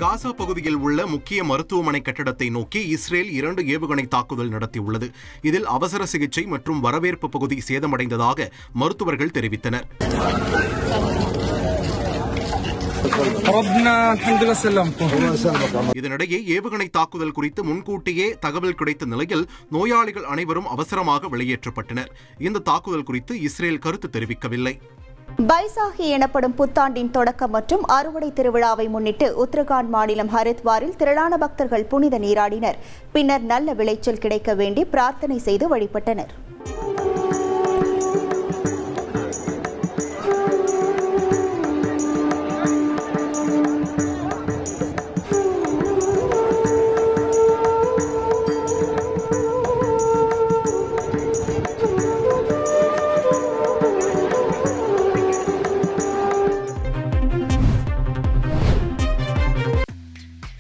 காசா பகுதியில் உள்ள முக்கிய மருத்துவமனை கட்டடத்தை நோக்கி இஸ்ரேல் 2 ஏவுகணை தாக்குதல் நடத்தியுள்ளது. இதில் அவசர சிகிச்சை மற்றும் வரவேற்பு பகுதி சேதமடைந்ததாக மருத்துவர்கள் தெரிவித்தனர். இதனிடையே ஏவுகணை தாக்குதல் குறித்து முன்கூட்டியே தகவல் கிடைத்த நிலையில் நோயாளிகள் அனைவரும் அவசரமாக வெளியேற்றப்பட்டனர். இந்த தாக்குதல் குறித்து இஸ்ரேல் கருத்து தெரிவிக்கவில்லை. பைசாகி எனப்படும் புத்தாண்டின் தொடக்கம் மற்றும் அறுவடை திருவிழாவை முன்னிட்டு உத்தரகாண்ட் மாநிலம் ஹரித்வாரில் திரளான பக்தர்கள் புனித நீராடினர். பின்னர் நல்ல விளைச்சல் கிடைக்க வேண்டி பிரார்த்தனை செய்து வழிபட்டனர்.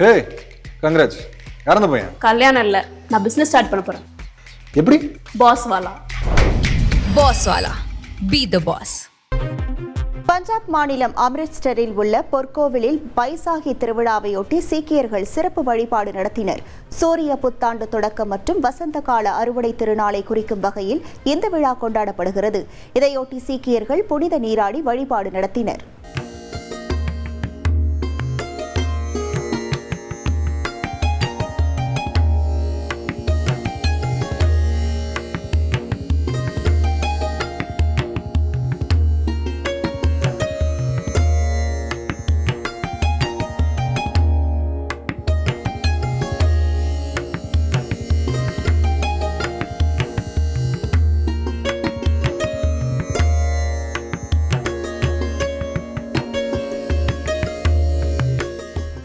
ஏய் கங்க்ராட்ஸ். யாரந்த பையன்? கல்யாணம் இல்ல, நான் பிசினஸ் ஸ்டார்ட் பண்ண போறேன். எப்படி? பாஸ் வாலா. பாஸ் வாலா, பி தி பாஸ். பஞ்சாப் மாநிலம் அம்ரித்சரில் உள்ள பொற்கோவிலில் பைசாகி திருவிழாவையொட்டி சீக்கியர்கள் சிறப்பு வழிபாடு நடத்தினர். சூரிய புத்தாண்டு தொடக்கம் மற்றும் வசந்த கால அறுவடை திருநாளை குறிக்கும் வகையில் இந்த விழா கொண்டாடப்படுகிறது. இதையொட்டி சீக்கியர்கள் புனித நீராடி வழிபாடு நடத்தினர்.